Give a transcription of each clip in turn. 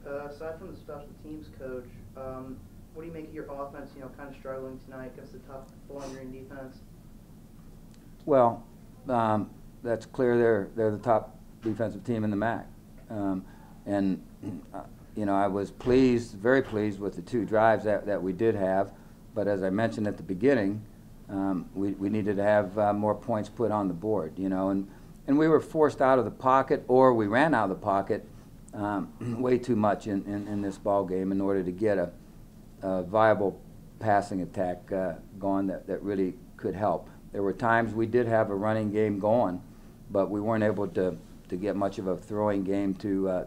Aside from the special teams coach, what do you make of your offense, kind of struggling tonight against the tough Bowling Green defense? Well, that's clear. They're the top defensive team in the MAC, and I was very pleased with the 2 drives that we did have. But as I mentioned at the beginning, we needed to have more points put on the board. And we were forced out of the pocket, or we ran out of the pocket way too much in this ball game in order to get a viable passing attack going that really could help. There were times we did have a running game going, but we weren't able to get much of a throwing game to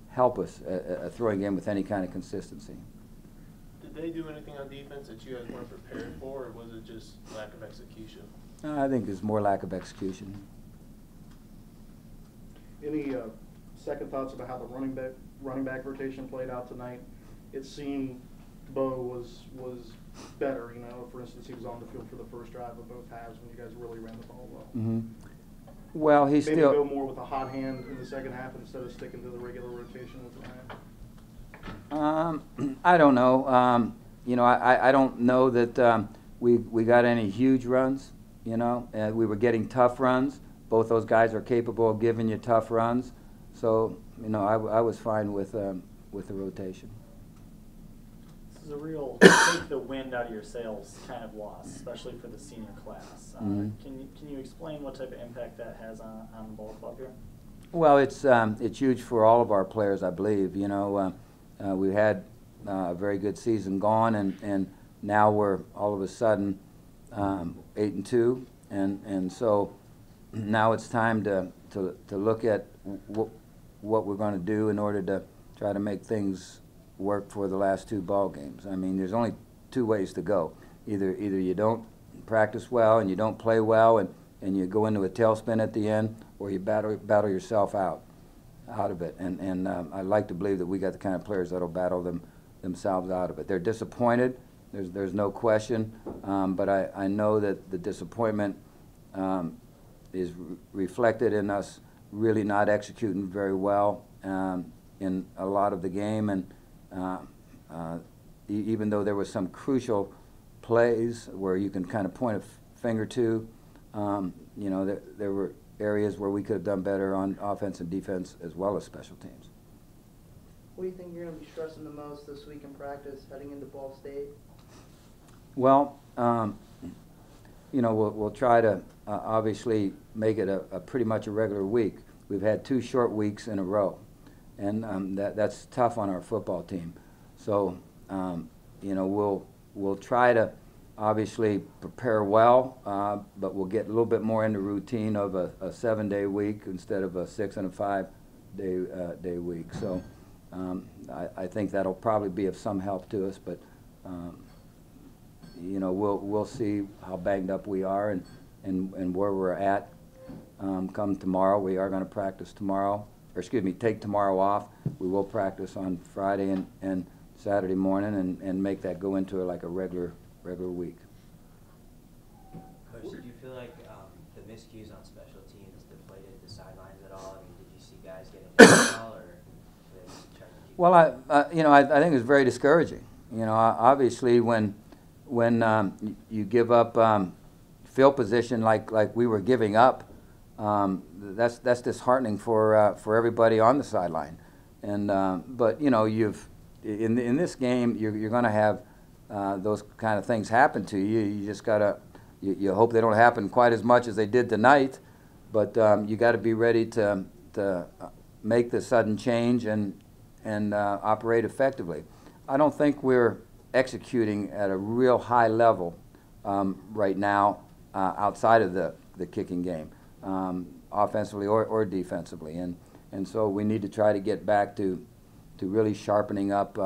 help us, a throwing game with any kind of consistency. Did they do anything on defense that you guys weren't prepared for, or was it just lack of execution? I think it's more lack of execution. Any second thoughts about how the running back rotation played out tonight? It seemed Bo was better. For instance, he was on the field for the first drive of both halves when you guys really ran the ball well. Mm-hmm. Well, maybe go more with a hot hand in the second half instead of sticking to the regular rotation with the half. I don't know. I don't know that we got any huge runs. We were getting tough runs. Both those guys are capable of giving you tough runs. So, I was fine with the rotation. This is a real take the wind out of your sails kind of loss, especially for the senior class. Can you explain what type of impact that has on the ball club here? Well, it's huge for all of our players, I believe. We had a very good season gone, and now we're all of a sudden 8-2, and so now it's time to look at what we're going to do in order to try to make things work for the last 2 ball games. I mean, there's only 2 ways to go. Either you don't practice well and you don't play well and you go into a tailspin at the end, or you battle yourself out of it. And I like to believe that we got the kind of players that'll battle themselves out of it. They're disappointed. There's no question. But I know that the disappointment is reflected in us really not executing very well in a lot of the game, and even though there was some crucial plays where you can kind of point a finger to, there were areas where we could have done better on offense and defense as well as special teams. What do you think you're going to be stressing the most this week in practice heading into Ball State? Well, we'll try to obviously make it a pretty much a regular week. We've had 2 short weeks in a row, and that's tough on our football team. So, we'll try to obviously prepare well, but we'll get a little bit more into routine of a 7-day week instead of a 6 and a 5-day week. So, I think that'll probably be of some help to us, but we'll see how banged up we are and where we're at come tomorrow. We are going to practice tomorrow, or excuse me, take tomorrow off. We will practice on Friday and Saturday morning and make that go into like a regular week. Coach, did you feel like the miscues on special teams deflated the sidelines at all? I mean, did you see guys getting hit at all, or did they try to keep? Well, I think it's very discouraging. Obviously when you give up field position like we were giving up, that's disheartening for everybody on the sideline. And but you've in this game you're going to have those kind of things happen to you. You just gotta you hope they don't happen quite as much as they did tonight, but you got to be ready to make the sudden change and operate effectively. I don't think we're executing at a real high level right now outside of the kicking game, offensively or defensively, and so we need to try to get back to really sharpening up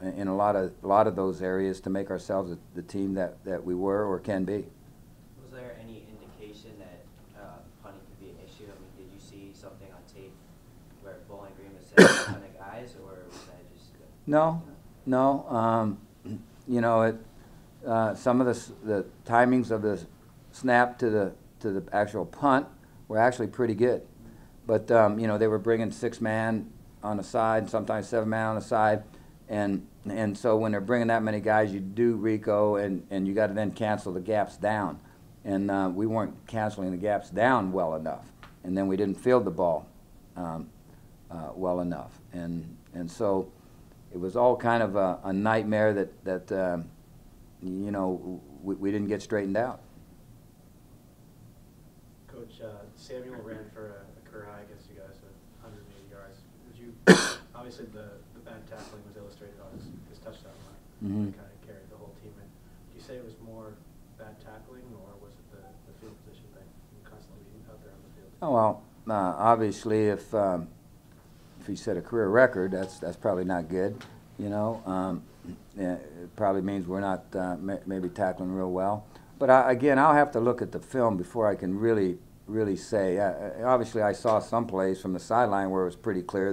in a lot of those areas to make ourselves the team that we were or can be. Was there any indication that punting could be an issue? I mean, did you see something on tape where Bowling Green was sending a ton of guys, or was that just No. Some of the timings of the snap to the actual punt were actually pretty good, but they were bringing 6-man on the side, sometimes 7 man on the side, and so when they're bringing that many guys, you do Rico, and you got to then cancel the gaps down, and we weren't canceling the gaps down well enough, and then we didn't field the ball well enough, and so it was all kind of a nightmare that you know, we didn't get straightened out. Coach, Samuel ran for a career high against you guys with 180 yards. Would you, obviously the bad tackling was illustrated on his touchdown run. Mm-hmm. Kind of carried the whole team in. Do you say it was more bad tackling, or was it the field position thing, constantly being out there on the field? Oh, well, obviously, if he set a career record, that's probably not good. You know, yeah, it probably means we're not maybe tackling real well. But again, I'll have to look at the film before I can really say. Obviously, I saw some plays from the sideline where it was pretty clear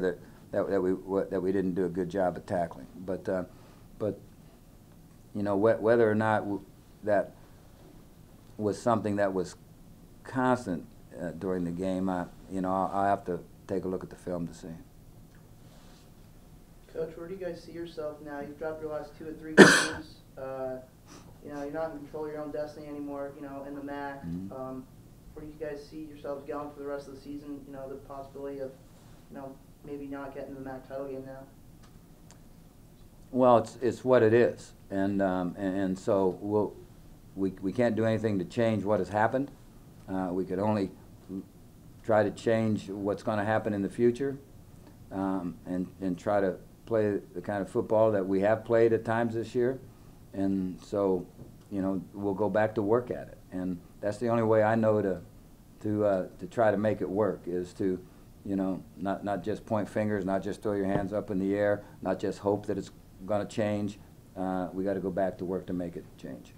that we didn't do a good job of tackling. But you know, whether or not that was something that was constant during the game, you know, I'll have to take a look at the film to see. Coach, where do you guys see yourself now? You've dropped your last 2 or 3 games. You know, you're not in control of your own destiny anymore, you know, in the MAC. Mm-hmm. Where do you guys see yourselves going for the rest of the season? You know, the possibility of, you know, maybe not getting the MAC title game now? Well, it's what it is, and so we can't do anything to change what has happened. We could only try to change what's going to happen in the future, and try to play the kind of football that we have played at times this year. And so, you know, we'll go back to work at it, and that's the only way I know to try to make it work, is to, you know, not just point fingers, not just throw your hands up in the air, not just hope that it's going to change. We got to go back to work to make it change.